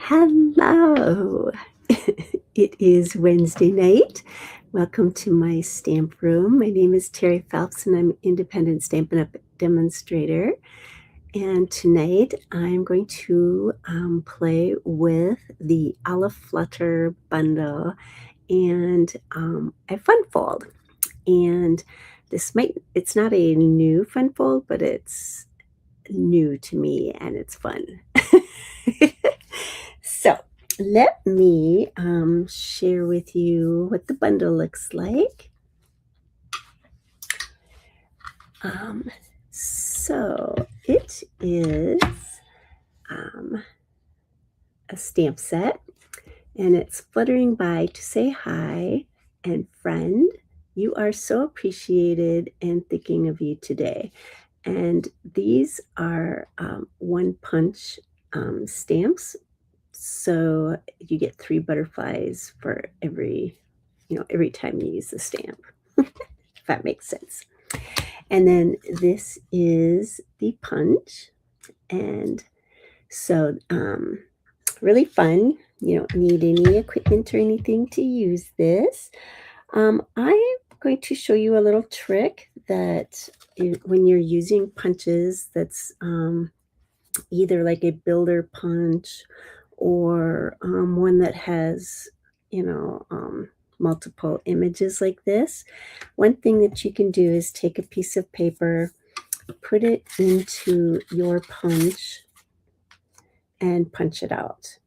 Hello. It is Wednesday night. Welcome to my stamp room. My name is Terry Phelps and I'm an independent Stampin' Up! Demonstrator. And tonight I'm going to play with the Aflutter bundle and a fun fold. And it's not a new fun fold, but it's new to me and it's fun. So let me share with you what the bundle looks like. So it is a stamp set, and it's fluttering by to say hi and friend. You are so appreciated and thinking of you today. And these are one punch stamps. So you get 3 butterflies for every time you use the stamp, if that makes sense. And then this is the punch. And so really fun. You don't need any equipment or anything to use this. I'm going to show you a little trick that when you're using punches that's either like a builder punch or one that has, multiple images like this. One thing that you can do is take a piece of paper, put it into your punch, and punch it out.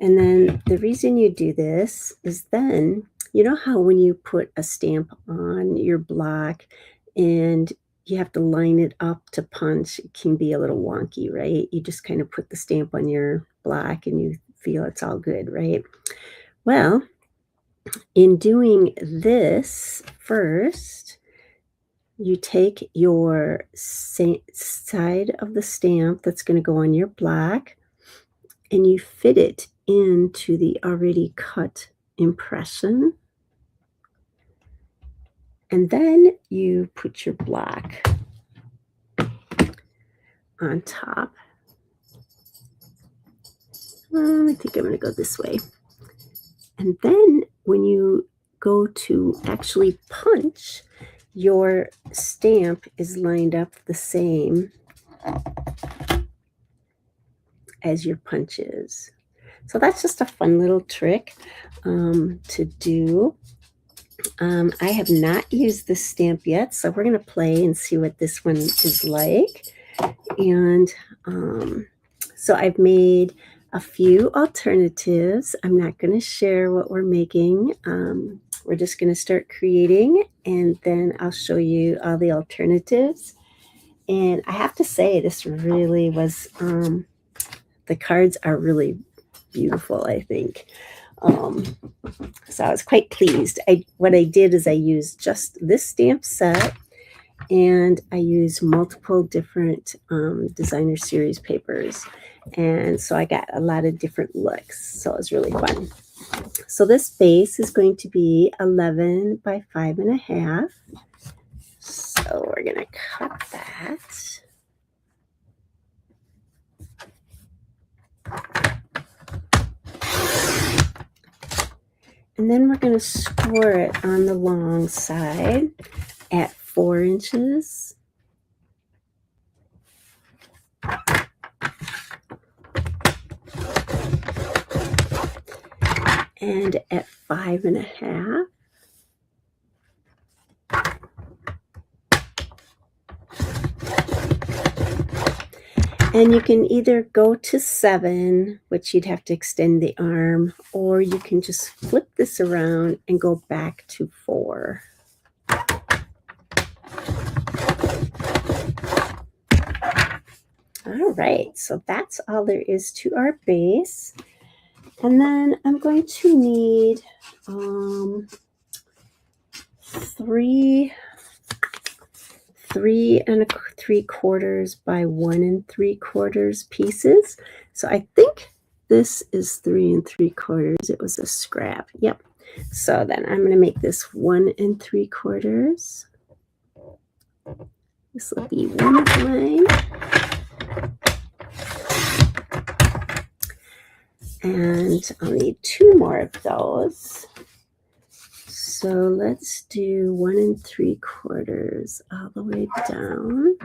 And then the reason you do this is then, you know how when you put a stamp on your block and you have to line it up to punch, it can be a little wonky, right? You just kind of put the stamp on your block and you feel it's all good, right? Well, in doing this first, you take your side of the stamp that's going to go on your block and you fit it into the already cut impression. And then you put your block on top. I think I'm going to go this way. And then when you go to actually punch, your stamp is lined up the same as your punch is. So that's just a fun little trick to do. I have not used this stamp yet, so we're going to play and see what this one is like. And so I've made a few alternatives. I'm not going to share what we're making. We're just going to start creating, and then I'll show you all the alternatives. And I have to say, this really was, the cards are really beautiful, I think. So I was quite pleased. What I did is I used just this stamp set, and I used multiple different designer series papers. And so I got a lot of different looks. So it was really fun. So this base is going to be 11 by 5.5. So we're going to cut that. And then we're going to score it on the long side at 4 inches. And at 5.5. And you can either go to 7, which you'd have to extend the arm, or you can just flip this around and go back to 4. All right, so that's all there is to our base. And then I'm going to need 3 3¾ by 1 3/4 pieces. So I think this is 3 3/4. It was a scrap. Yep. So then I'm going to make this 1 3/4. This will be one of mine. And I'll need 2 more of those. So let's do 1 3/4 all the way down.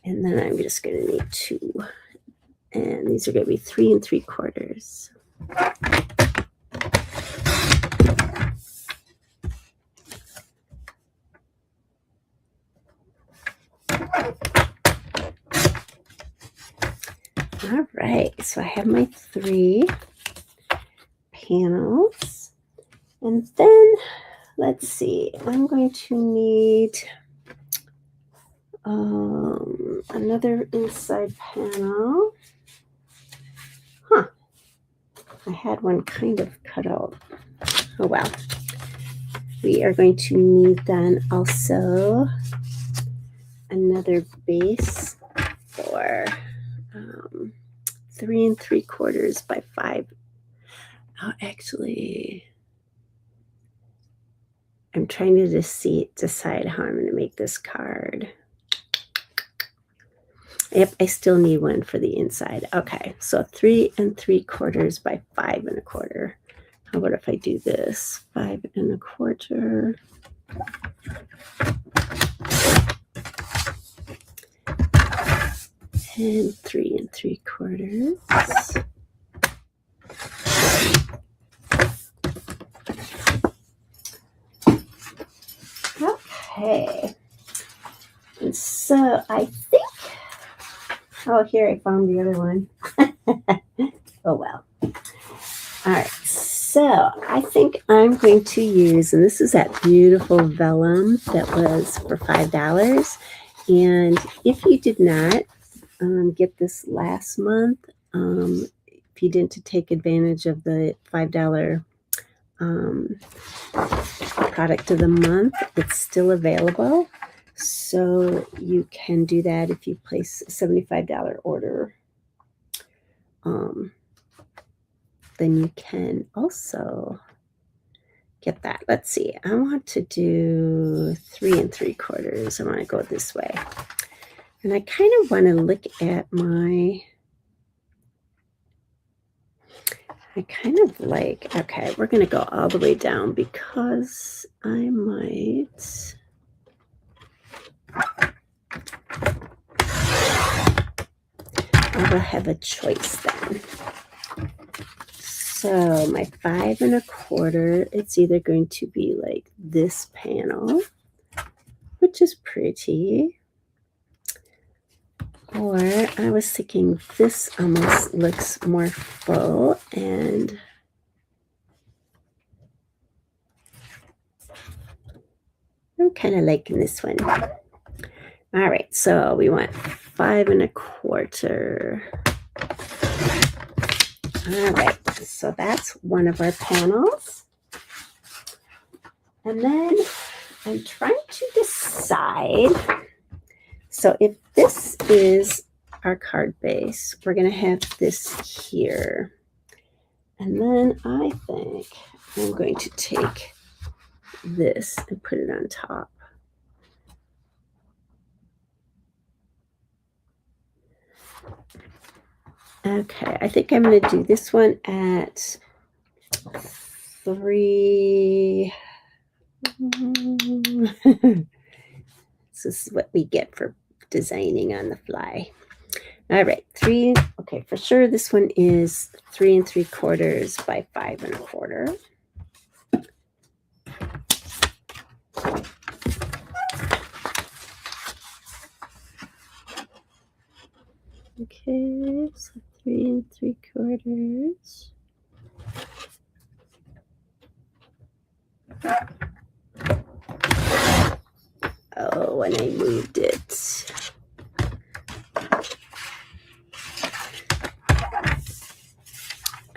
And then I'm just going to need 2. And these are going to be 3 3/4. All right, so I have my 3 panels. And then, let's see, I'm going to need another inside panel. Huh. I had one kind of cut out. Oh, well. We are going to need then also another base for 3 3/4 by 5. Oh, actually, I'm trying to decide how I'm going to make this card. Yep, I still need one for the inside. Okay, so 3 3/4 by 5 1/4. How about if I do this? 5 1/4. And 3 3/4. Okay. And so I think, oh, here I found the other one. Oh, well. All right. So I think I'm going to use, and this is that beautiful vellum that was for $5. And if you did not get this last month, if you didn't take advantage of the $5 product of the month, it's still available. So you can do that if you place a $75 order. Then you can also get that. Let's see. I want to do 3 3/4. I want to go this way. And I kind of want to look at my, I kind of like, okay, we're going to go all the way down because I might, I will have a choice then. So my 5 1/4, it's either going to be like this panel, which is pretty, or I was thinking this almost looks more full, and I'm kind of liking this one. All right, so we want 5 1/4. All right, so that's one of our panels. And then I'm trying to decide. So if this is our card base, we're going to have this here. And then I think I'm going to take this and put it on top. Okay, I think I'm going to do this one at 3. This is what we get for designing on the fly. All right, 3. Okay, for sure this one is 3 3/4 by 5 1/4. Okay, so 3 3/4. Oh, and I moved it.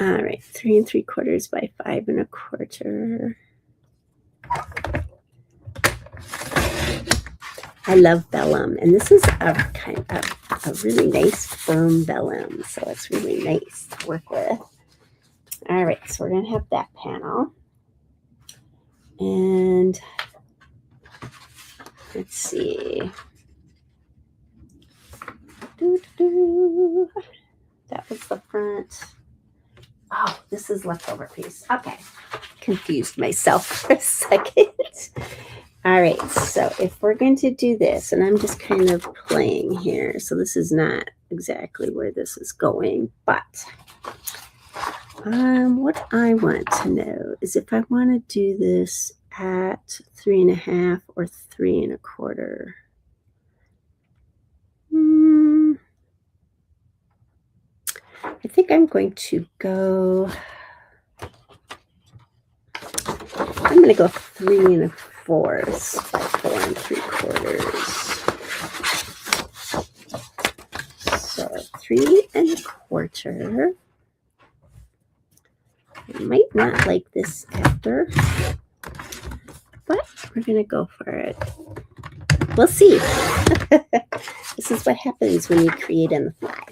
All right, 3 3/4 by 5 1/4. I love vellum, and this is a kind of a really nice firm vellum, so it's really nice to work with. All right, so we're gonna have that panel, and let's see. That was the front. Oh, this is leftover piece. Okay. Confused myself for a second. All right, so if we're going to do this, and I'm just kind of playing here, so this is not exactly where this is going, but what I want to know is if I want to do this at 3.5 or 3.25. I think I'm going to go. I'm going to go 3.25 by 4.75. So 3.25. I might not like this after, but we're going to go for it. We'll see. This is what happens when you create on the fly.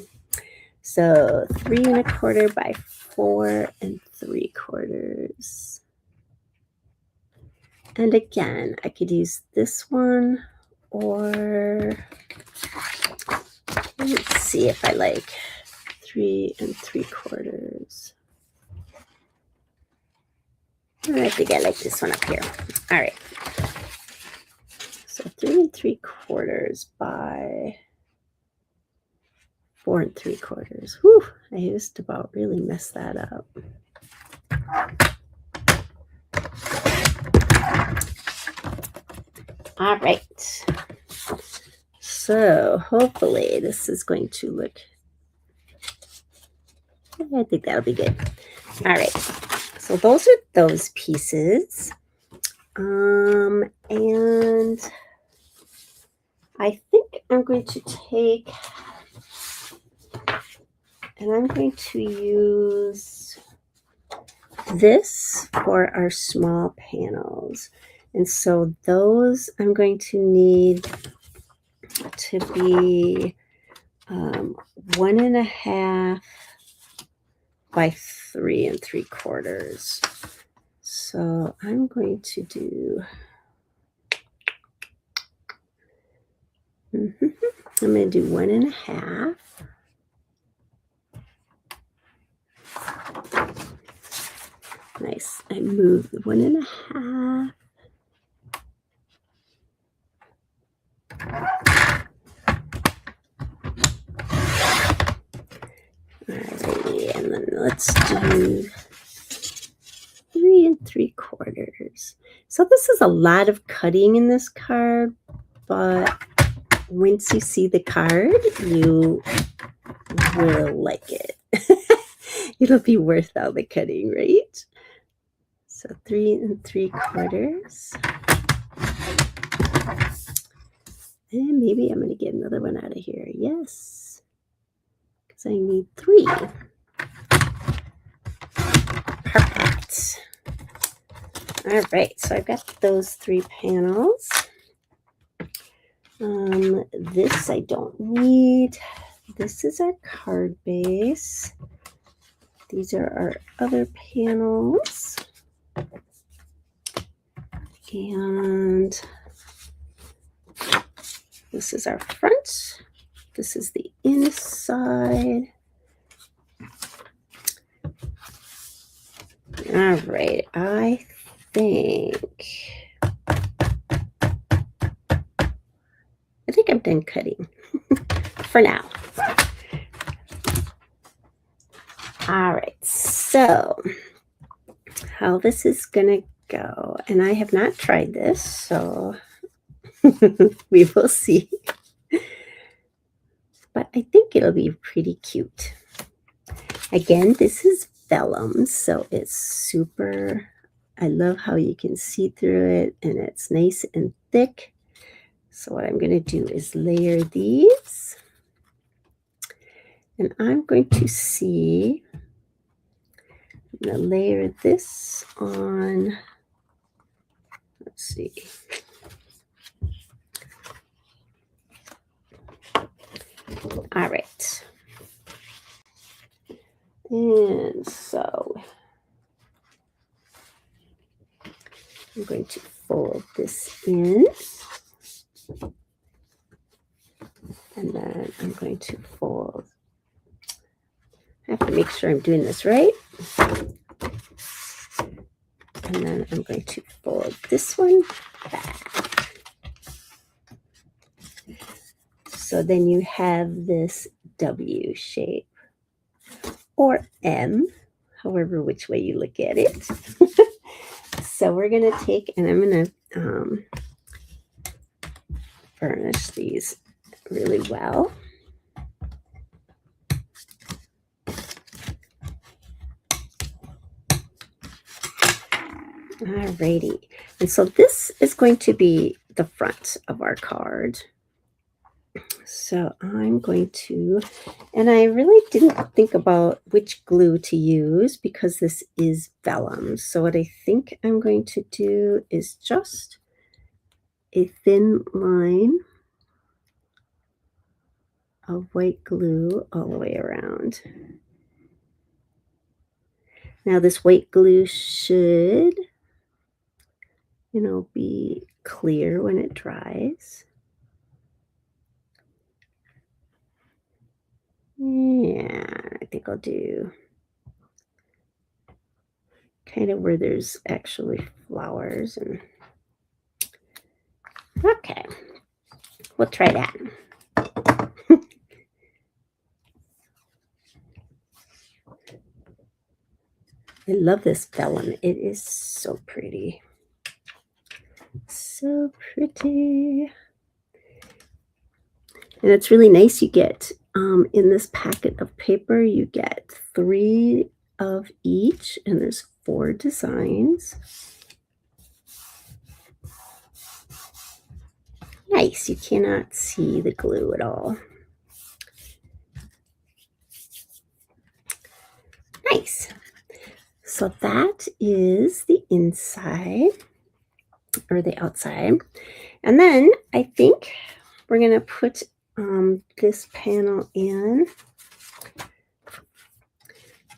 So 3.25 by 4.75. And again, I could use this one, or let's see if I like 3.75. I think I like this one up here. All right. So 3.75 by 4.75. Whew, I just about really messed that up. All right. So hopefully this is going to look, I think that'll be good. All right. So those are those pieces. And I think I'm going to take, and I'm going to use this for our small panels. And so those I'm going to need to be 1.5 by 3.75. So I'm going to do, I'm going to do 1.5. Nice. I moved 1.5. Alrighty, and then let's do 3.75. So this is a lot of cutting in this card, but once you see the card, you will like it. It'll be worth all the cutting, right? So 3.75. And maybe I'm going to get another one out of here. Yes, because I need 3. Perfect. All right, so I've got those 3 panels. This I don't need. This is our card base. These are our other panels. And this is our front. This is the inside. All right, I think I'm done cutting for now. All right, so how this is gonna go, and I have not tried this, so we will see. But I think it'll be pretty cute. Again, this is vellum, so it's super, I love how you can see through it, and it's nice and thick. So what I'm going to do is layer these, and I'm going to see, I'm going to layer this on, let's see. All right. And so I'm going to fold this in. And then I'm going to fold. I have to make sure I'm doing this right. And then I'm going to fold this one back. So then you have this W shape, or M, however which way you look at it. So we're going to take, and I'm going to burnish these really well. Alrighty, and so this is going to be the front of our card. So I'm going to, and I really didn't think about which glue to use because this is vellum. So what I think I'm going to do is just a thin line of white glue all the way around. Now this white glue should, be clear when it dries. Yeah, I think I'll do kind of where there's actually flowers. And okay, we'll try that. I love this vellum. It is so pretty. So pretty. And it's really nice. You get in this packet of paper, you get 3 of each, and there's 4 designs. Nice. You cannot see the glue at all. Nice. So that is the inside or the outside. And then I think we're going to put this panel in.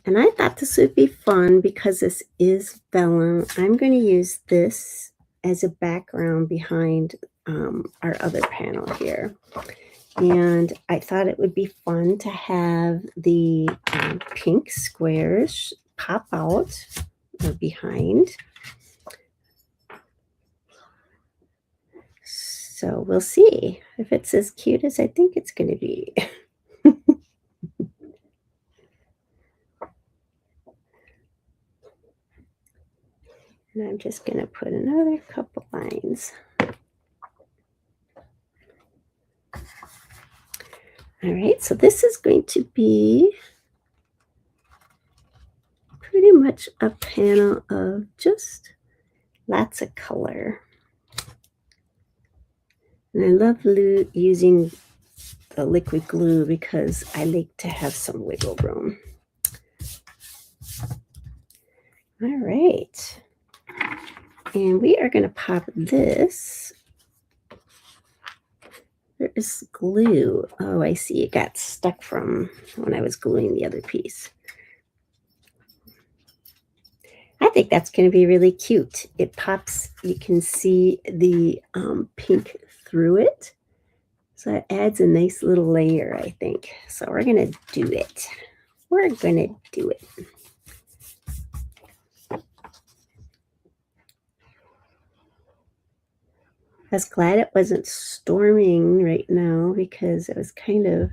And I thought this would be fun because this is vellum. I'm going to use this as a background behind our other panel here. And I thought it would be fun to have the pink squares pop out behind. So we'll see if it's as cute as I think it's going to be. And I'm just going to put another couple lines. All right, so this is going to be pretty much a panel of just lots of color. And I love using the liquid glue because I like to have some wiggle room. All right. And we are going to pop this. There is glue. Oh, I see. It got stuck from when I was gluing the other piece. I think that's going to be really cute. It pops. You can see the pink through it. So it adds a nice little layer, I think. So we're going to do it. We're going to do it. I was glad it wasn't storming right now because it was kind of,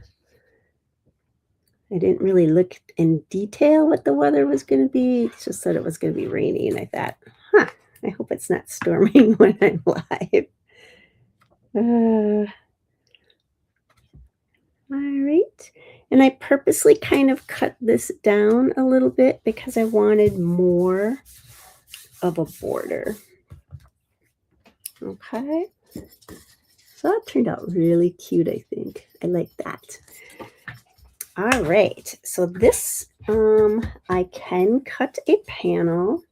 I didn't really look in detail what the weather was going to be. It just said it was going to be rainy, and I thought, I hope it's not storming when I'm live. All right. And I purposely kind of cut this down a little bit because I wanted more of a border. Okay. So that turned out really cute, I think. I like that. All right. So this, I can cut a panel.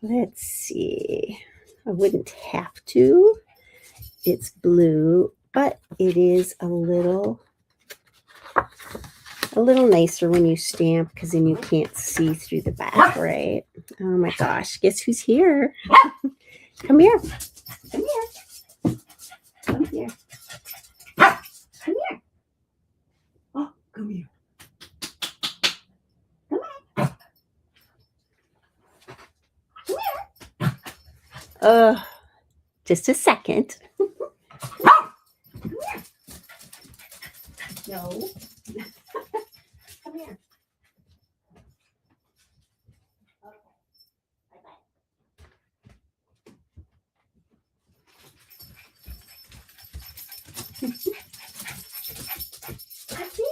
Let's see. I wouldn't have to. It's blue, but it is a little nicer when you stamp because then you can't see through the back, right? Oh my gosh, guess who's here? Come here. Come here. Just a second. No. Come here. Okay. Bye-bye. That's it.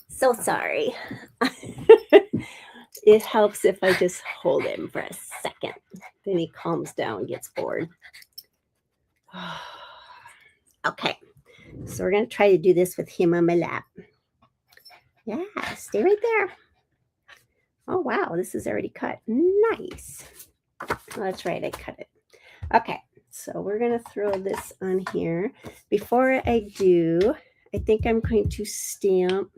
So sorry. It helps if I just hold him for a second. Then he calms down, gets bored. Okay, so we're going to try to do this with him on my lap. Yeah, stay right there. Oh, wow, this is already cut. Nice. Oh, that's right, I cut it. Okay, so we're going to throw this on here. Before I do, I think I'm going to stamp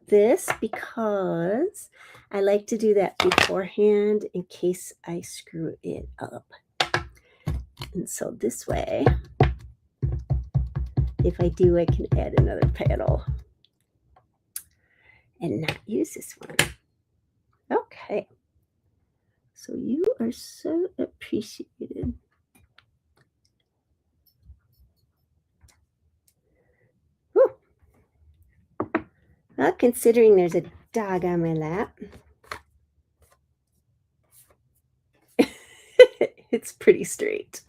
this because I like to do that beforehand in case I screw it up. And so this way, if I do, I can add another panel and not use this one. Okay. So you are so appreciated. Whew. Well, considering there's a dog on my lap, it's pretty straight.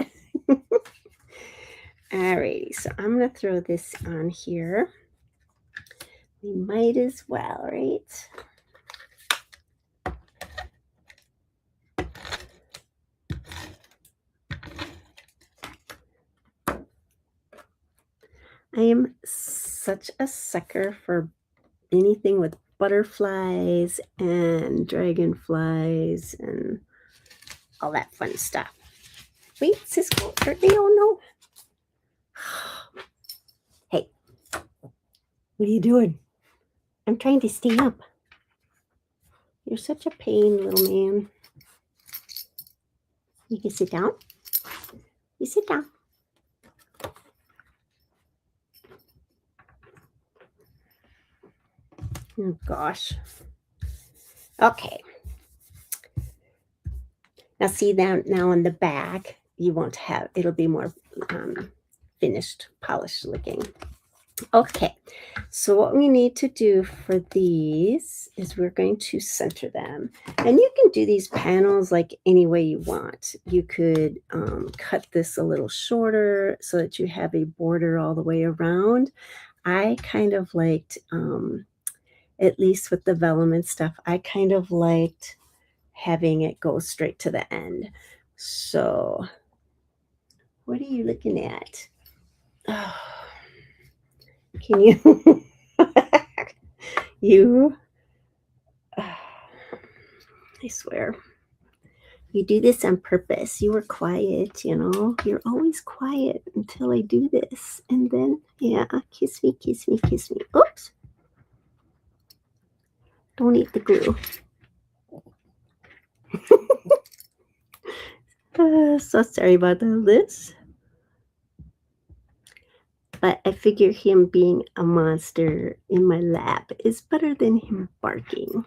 Alrighty, so I'm going to throw this on here. We might as well, right? I am such a sucker for anything with butterflies and dragonflies and all that fun stuff. Wait, Cisco, or they don't know. Hey, what are you doing? I'm trying to stay up. You're such a pain, little man. You can sit down. You sit down. Oh, gosh. Okay. Now, see that now on the back, you won't have, it'll be more finished, polished looking. Okay, so what we need to do for these is we're going to center them. And you can do these panels like any way you want. You could cut this a little shorter so that you have a border all the way around. I kind of liked, at least with the vellum and stuff, I kind of liked having it go straight to the end. So what are you looking at? Oh, can you you I swear you do this on purpose. You were quiet, you know, you're always quiet until I do this, and then yeah, kiss me, kiss me, kiss me. Oops, don't eat the glue. So sorry about all this. But I figure him being a monster in my lap is better than him barking.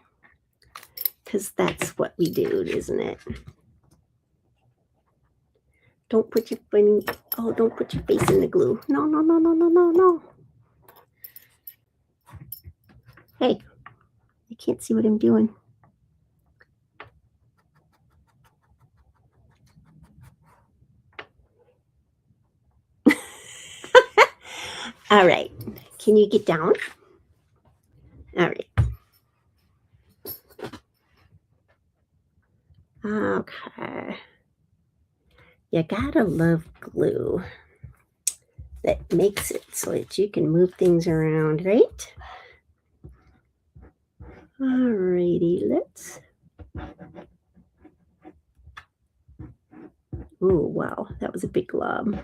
Because that's what we do, isn't it? Don't put your don't put your face in the glue. No, no, no, no, no, no, no. Hey, you can't see what I'm doing. All right. Can you get down? All right. Okay. You gotta love glue. That makes it so that you can move things around, right? Alrighty, let's. Oh, wow, that was a big glob.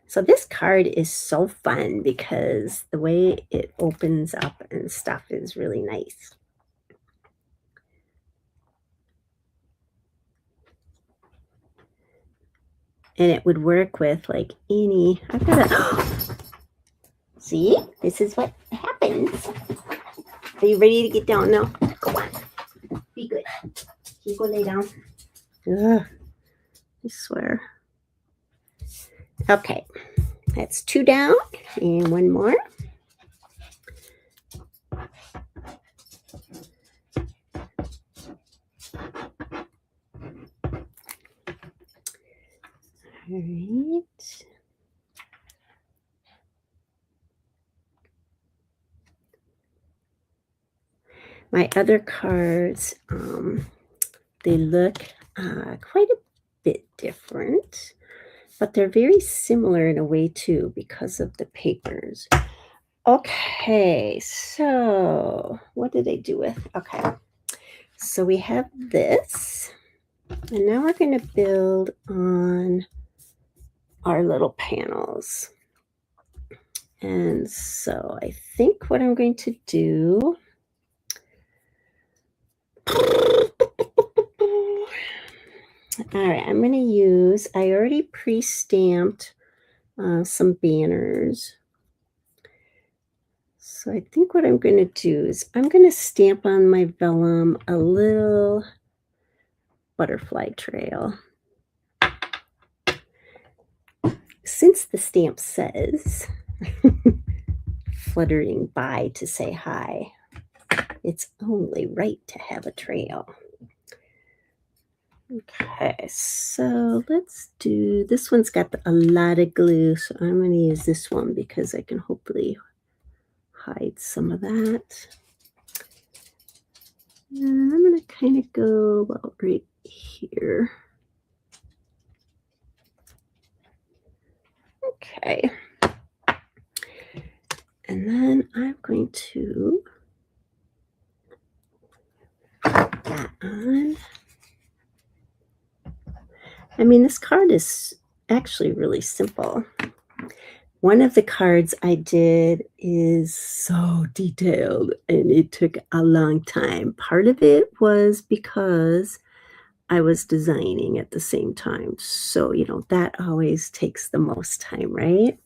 So this card is so fun because the way it opens up and stuff is really nice. And it would work with like any, I've got a, see, this is what happens. Are you ready to get down now? Go on. Be good. Can you go lay down? Ugh, I swear. Okay, that's 2 down and 1 more. All right. My other cards, they look quite a bit different, but they're very similar in a way too because of the papers. Okay, so what did they do with? Okay, so we have this, and now we're going to build on our little panels. And so I think what I'm going to do, all right, I'm going to use, I already pre-stamped some banners. So I think what I'm going to do is I'm going to stamp on my vellum a little butterfly trail. Since the stamp says fluttering by to say hi, it's only right to have a trail. Okay, so let's do, this one's got a lot of glue, so I'm going to use this one because I can hopefully hide some of that. And I'm going to kind of go about right here. Okay. And then I'm going to put that on. I mean, this card is actually really simple. One of the cards I did is so detailed and it took a long time. Part of it was because I was designing at the same time. So, that always takes the most time, right?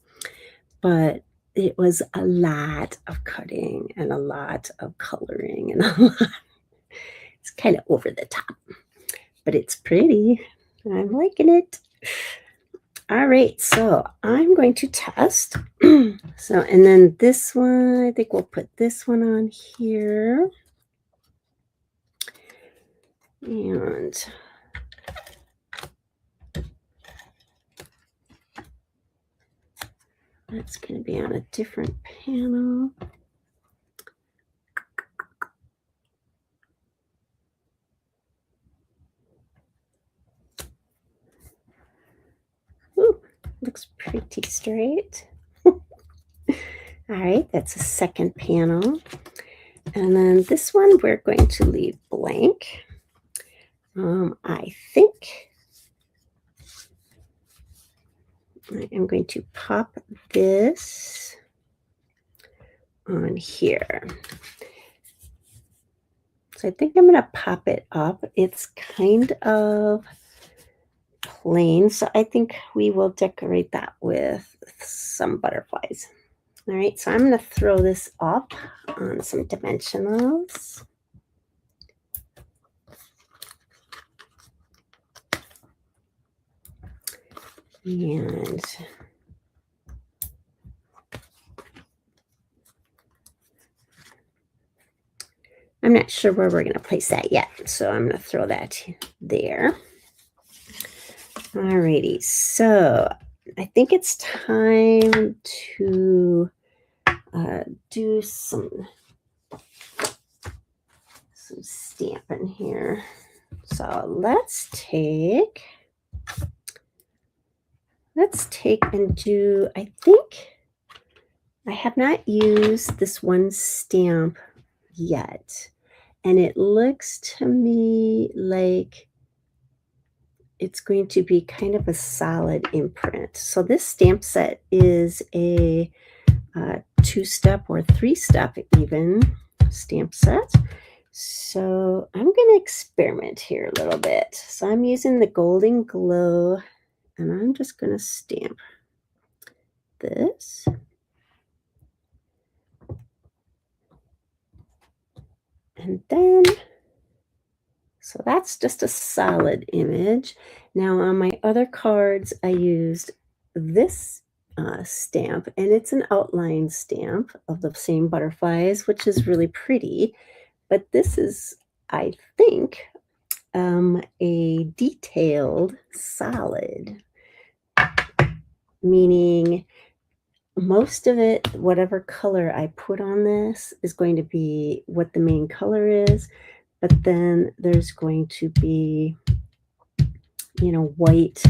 But it was a lot of cutting and a lot of coloring and a lot. It's kind of over the top, but it's pretty. I'm liking it. All right, so I'm going to test. So, and then this one, I think we'll put this one on here. And that's going to be on a different panel. Ooh, looks pretty straight. All right, that's a second panel. And then this one we're going to leave blank. I think I am going to pop this on here. So I think I'm going to pop it up. It's kind of plain, so I think we will decorate that with some butterflies. All right, so I'm going to throw this up on some dimensionals. And I'm not sure where we're going to place that yet, so I'm going to throw that there. Alrighty, so I think it's time to do some stamping here. So let's take and do, I think I have not used this one stamp yet, and it looks to me like it's going to be kind of a solid imprint. So this stamp set is a 2-step or 3-step even stamp set. So I'm going to experiment here a little bit. So I'm using the Golden Glow, and I'm just going to stamp this. And then, so that's just a solid image. Now on my other cards, I used this stamp, and it's an outline stamp of the same butterflies, which is really pretty. But this is, I think, a detailed solid, meaning most of it, whatever color I put on this, is going to be what the main color is, but then there's going to be, white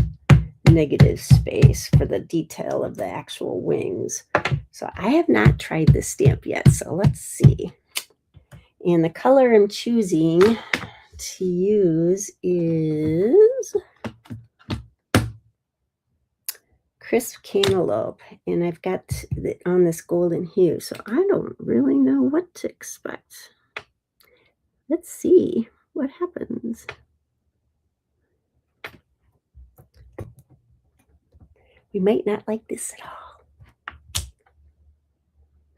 negative space for the detail of the actual wings. So I have not tried this stamp yet, so let's see. And the color I'm choosing to use is Crisp Cantaloupe, and I've got it on this golden hue, so I don't really know what to expect. Let's see what happens. We might not like this at all.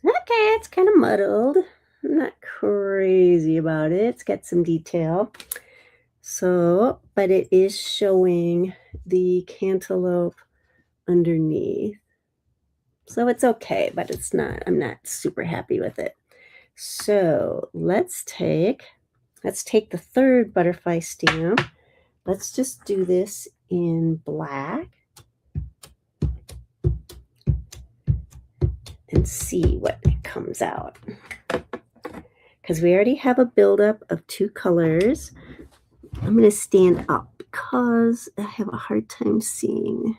Okay, it's kind of muddled. I'm not crazy about it. It's got some detail. So, but it is showing the cantaloupe underneath. So it's okay, but I'm not super happy with it. So let's take the third butterfly stamp. Let's just do this in black and see what comes out. Because we already have a buildup of two colors. I'm going to stand up because I have a hard time seeing.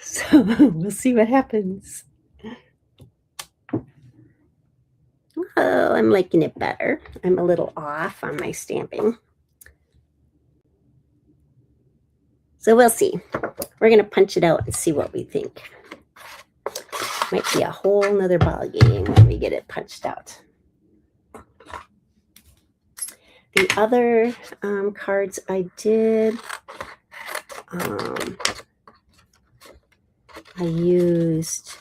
So we'll see what happens. Oh, I'm liking it better. I'm a little off on my stamping. So we'll see. We're going to punch it out and see what we think. Might be a whole nother ball game when we get it punched out. The other cards I did, I used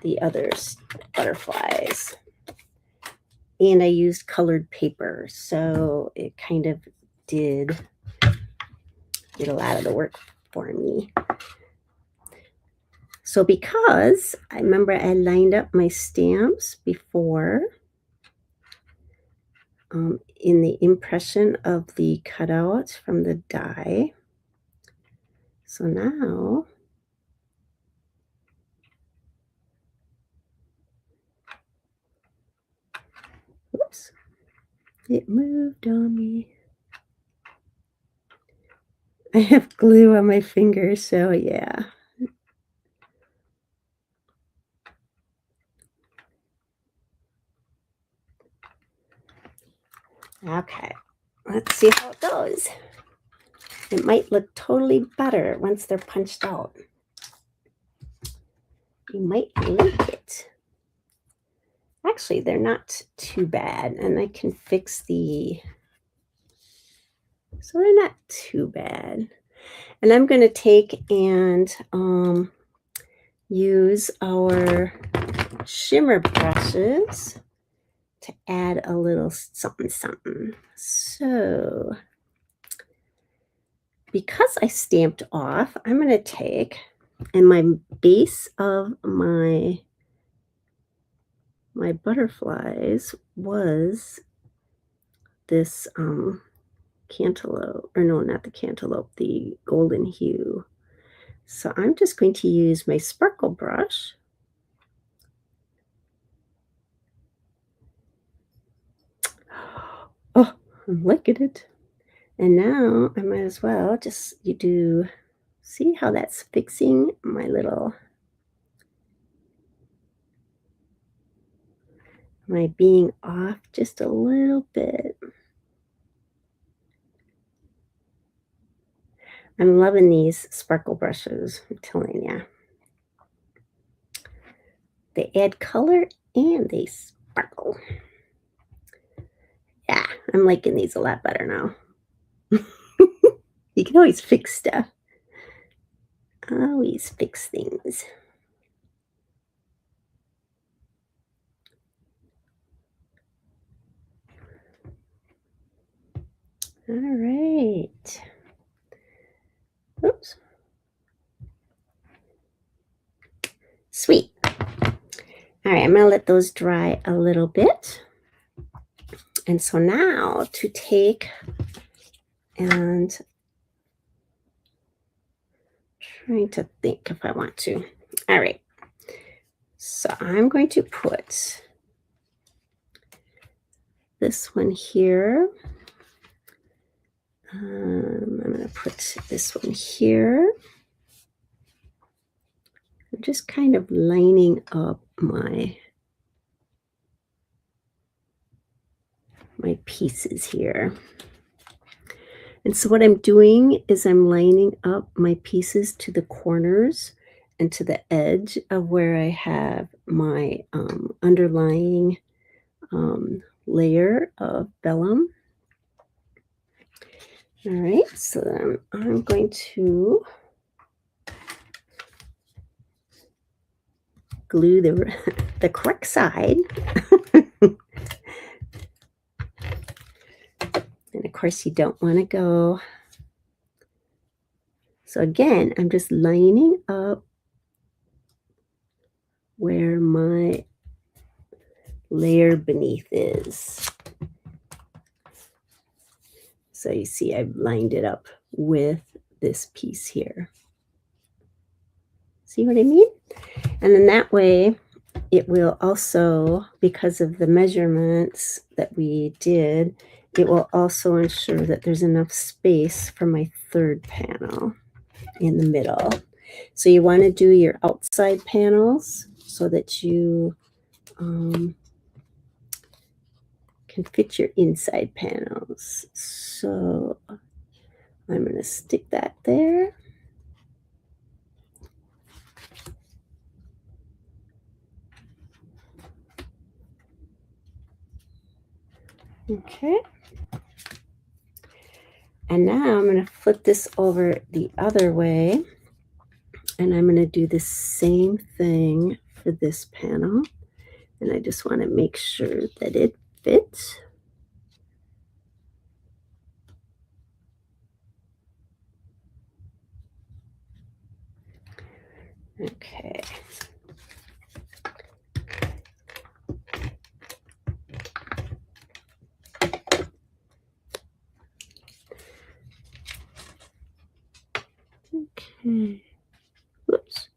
the other butterflies, and I used colored paper, so it kind of did a lot of the work for me. So because I remember I lined up my stamps before in the impression of the cutout from the die. So now whoops, it moved on me. I have glue on my fingers, so yeah. Okay, let's see how it goes. It might look totally better once they're punched out. You might like it. Actually, they're not too bad, and I can fix so they're not too bad. And I'm going to take and use our shimmer brushes to add a little something something. So because I stamped off, I'm going to take, and my base of my butterflies was this cantaloupe, or no, not the cantaloupe, the golden hue. So I'm just going to use my sparkle brush oh, I'm liking it. And now I might as well just see how that's fixing my being off just a little bit. I'm loving these sparkle brushes, I'm telling you. They add color and they sparkle. Yeah, I'm liking these a lot better now. You can always fix stuff. Always fix things. All right. Oops. Sweet. All right, I'm going to let those dry a little bit. And so now to take and trying to think if I want to. All right. So I'm going to put this one here. I'm going to put this one here. I'm just kind of lining up my pieces here. And so what I'm doing is I'm lining up my pieces to the corners and to the edge of where I have my underlying layer of vellum. All right, so then I'm going to glue the correct side. And of course you don't want to go. So again, I'm just lining up where my layer beneath is. So you see I've lined it up with this piece here. See what I mean? And then that way it will also, because of the measurements that we did, it will also ensure that there's enough space for my third panel in the middle. So you want to do your outside panels so that you can fit your inside panels. So I'm going to stick that there. Okay. And now I'm going to flip this over the other way. And I'm going to do the same thing for this panel. And I just want to make sure that it fits. Okay. Okay. Whoops.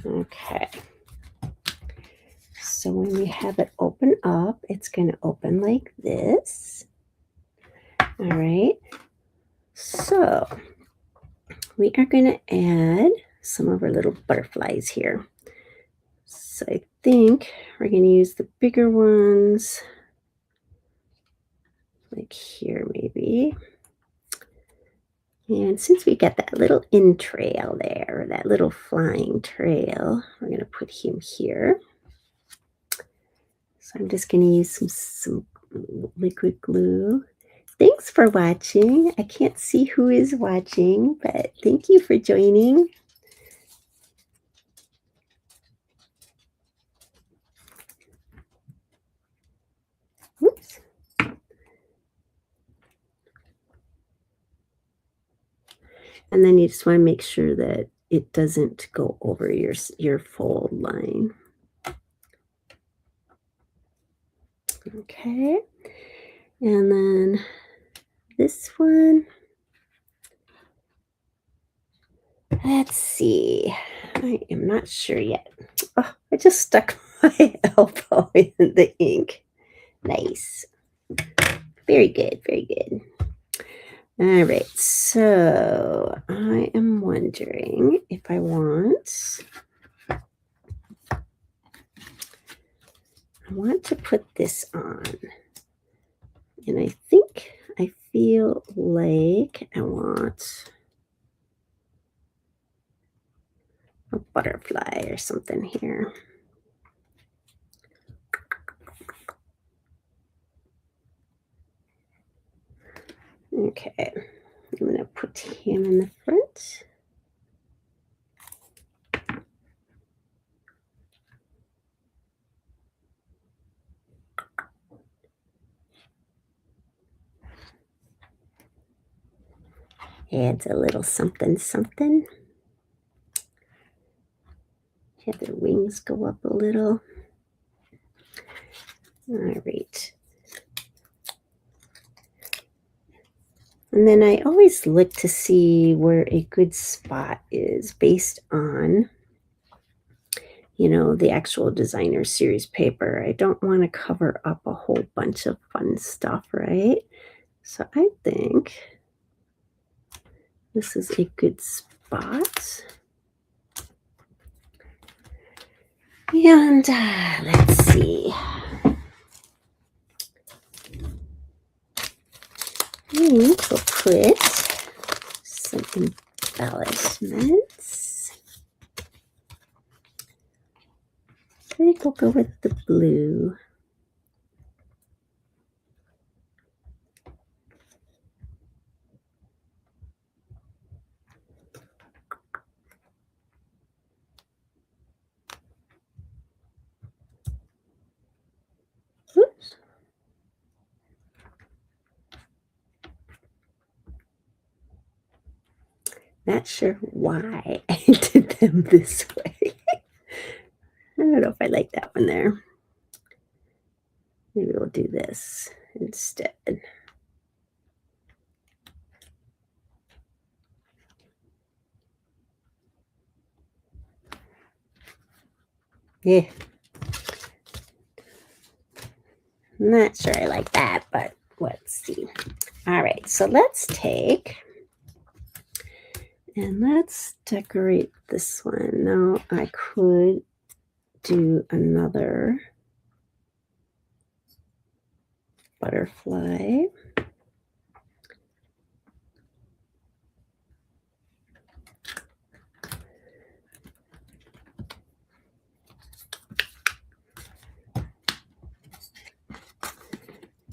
Okay. So when we have it open up, it's going to open like this. All right. So we are going to add some of our little butterflies here. So I think we're going to use the bigger ones, like here maybe. And since we got that little entrail there, that little flying trail, we're going to put him here. So I'm just going to use some liquid glue. Thanks for watching. I can't see who is watching, but thank you for joining. Oops. And then you just want to make sure that it doesn't go over your fold line. Okay. And then this one. Let's see. I am not sure yet. Oh, I just stuck my elbow in the ink. Nice. Very good. Very good. All right. So I am wondering if I want to put this on. And I feel like I want a butterfly or something here. Okay. I'm going to put him in the front. Adds a little something, something. Have their wings go up a little. All right. And then I always look to see where a good spot is based on, you know, the actual designer series paper. I don't want to cover up a whole bunch of fun stuff, right? So I think this is a good spot. And let's see. We'll put some embellishments. I think we'll go with the blue. Oops. Not sure why I did them this way. I don't know if I like that one there. Maybe we'll do this instead. Yeah. Not sure I like that, but let's see. All right, so let's take and let's decorate this one. Now I could do another butterfly.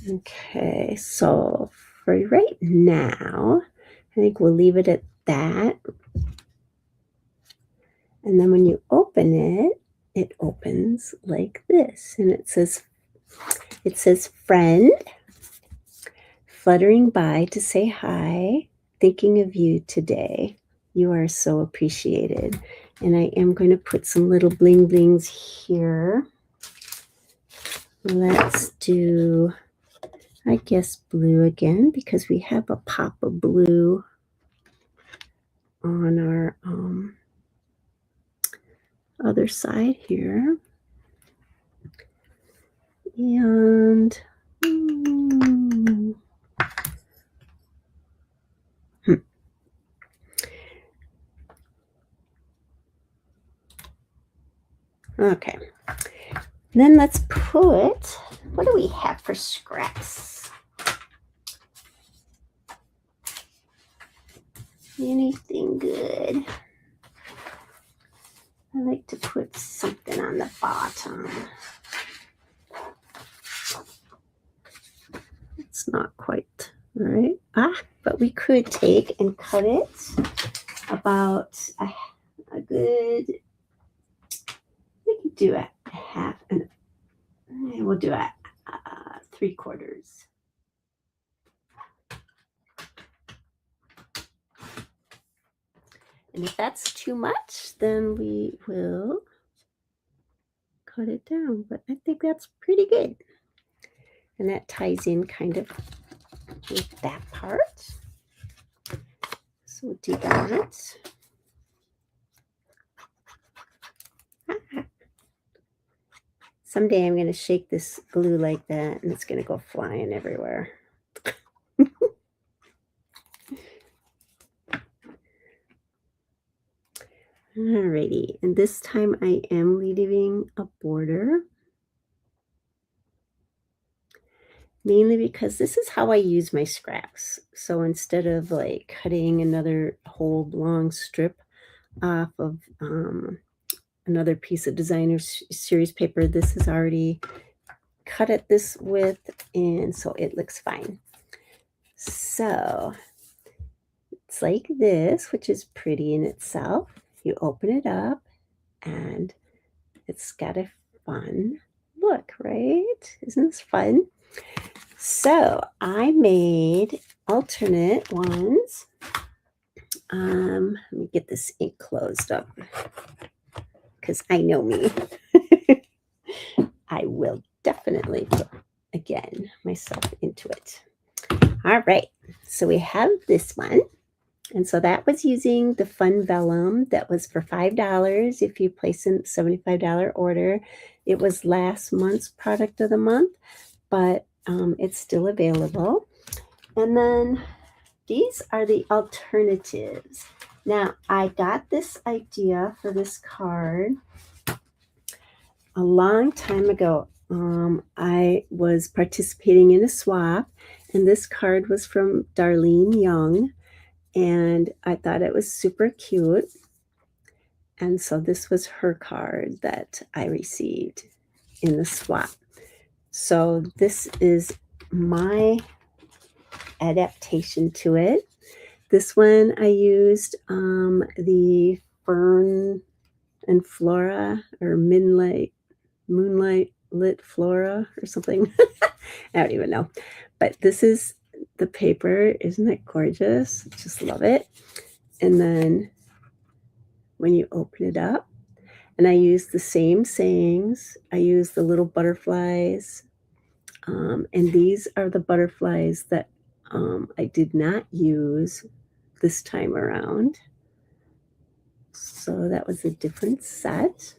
Okay, so for right now, I think we'll leave it at that. And then when you open it, it opens like this. And it says friend, fluttering by to say hi, thinking of you today. You are so appreciated. And I am going to put some little bling blings here. Let's do, I guess, blue again, because we have a pop of blue on our other side here. And okay. Then let's put, what do we have for scraps? Anything good? I like to put something on the bottom. It's not quite right. But we could take and cut it about a good, we could do a half, and we'll do a 3/4. And if that's too much, then we will cut it down. But I think that's pretty good. And that ties in kind of with that part. So we'll do that. Someday I'm going to shake this glue like that, and it's going to go flying everywhere. Alrighty, and this time I am leaving a border. Mainly because this is how I use my scraps. So instead of like cutting another whole long strip off of another piece of designer series paper, this is already cut at this width, and so it looks fine. So It's like this, which is pretty in itself. You open it up and it's got a fun look, right? Isn't this fun? So I made alternate ones. Let me get this ink closed up because I know me. I will definitely put, again, myself into it. All right, so we have this one. And so that was using the Fun Vellum that was for $5 if you place a $75 order. It was last month's product of the month, but it's still available. And then these are the alternatives. Now, I got this idea for this card a long time ago. I was participating in a swap, and this card was from Darlene Young, and I thought it was super cute. And so this was her card that I received in the swap. So this is my adaptation to it. This one I used the Fern and Flora, or Moonlight Lit Flora or something. I don't even know. But this is the paper. Isn't it gorgeous? Just love it. And then when you open it up, and I use the same sayings. I use the little butterflies. And these are the butterflies that I did not use this time around. So that was a different set.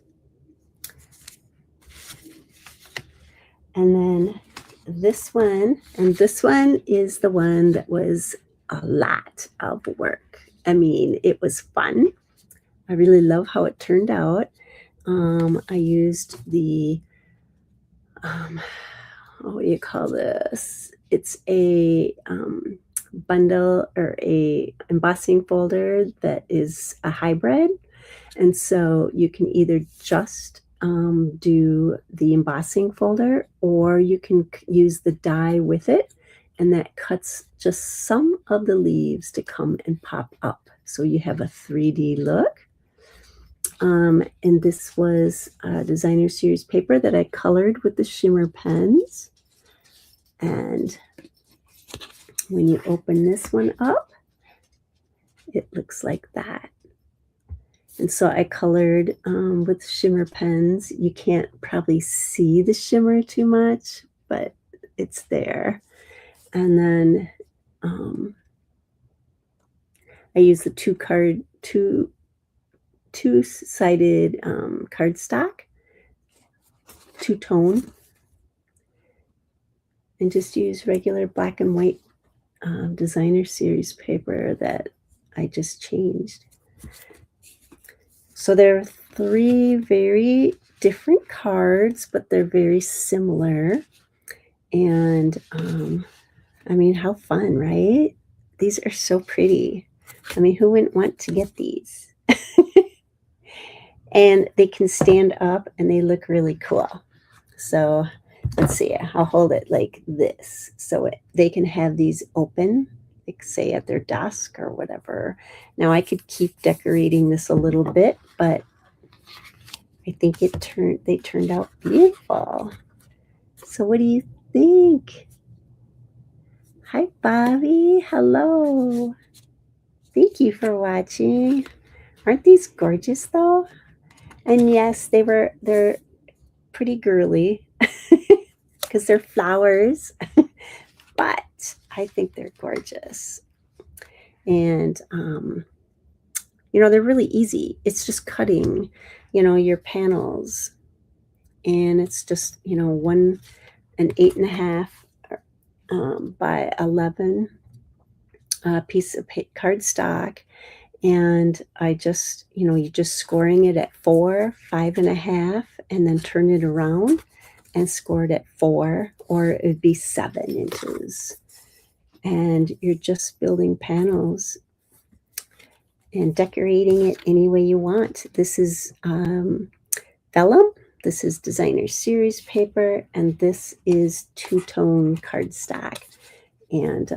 And then this one, and this one is the one that was a lot of work. I mean, it was fun. I really love how it turned out. I used the, what do you call this? It's a bundle or a embossing folder that is a hybrid. And so you can either just do the embossing folder, or you can use the die with it, and that cuts just some of the leaves to come and pop up. So you have a 3D look. And this was a designer series paper that I colored with the shimmer pens. And when you open this one up, it looks like that. And so I colored with shimmer pens. You can't probably see the shimmer too much, but it's there. And then I use the two-sided cardstock, two-tone, and just use regular black and white designer series paper that I just changed. So there are 3 very different cards, but they're very similar. And I mean, how fun, right? These are so pretty. I mean, who wouldn't want to get these? And they can stand up and they look really cool. So let's see, I'll hold it like this. So they can have these open, like say at their desk or whatever. Now I could keep decorating this a little bit, but I think they turned out beautiful. So what do you think? Hi, Bobby. Hello. Thank you for watching. Aren't these gorgeous though? And yes, they're pretty girly because they're flowers, but I think they're gorgeous. And they're really easy. It's just cutting, your panels, and it's just, an 8.5 by 11 piece of cardstock. And I just, you're just scoring it at 4, 5.5, and then turn it around and score it at 4, or it would be 7 inches. And you're just building panels and decorating it any way you want. This is vellum. This is designer series paper, and this is two-tone cardstock. And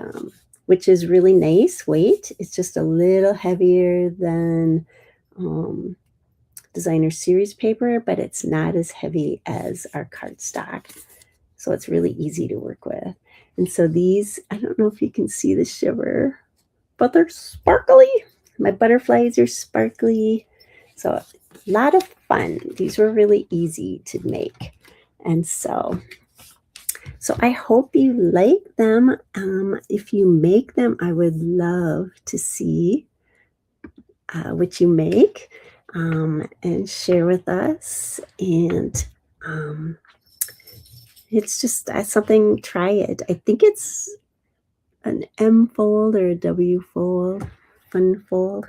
which is really nice weight. It's just a little heavier than designer series paper, but it's not as heavy as our cardstock. So it's really easy to work with. And so these, I don't know if you can see the shiver, but they're sparkly. My butterflies are sparkly. So a lot of fun. These were really easy to make. And so I hope you like them. If you make them, I would love to see what you make and share with us. And it's just something, try it. I think it's an M fold or a W fold, fun fold.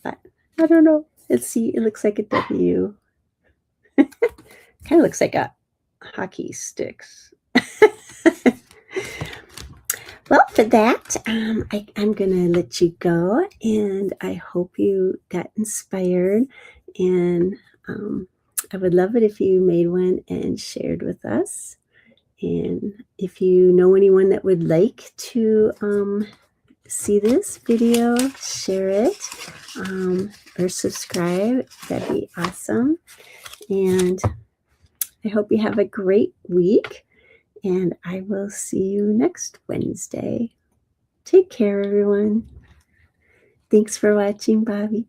But I don't know. Let's see. It looks like a W. Kind of looks like a hockey sticks. Well, for that, I'm going to let you go, and I hope you got inspired. And I would love it if you made one and shared with us. And if you know anyone that would like to see this video, share it or subscribe. That'd be awesome. And I hope you have a great week, and I will see you next Wednesday. Take care, everyone. Thanks for watching, Bobby.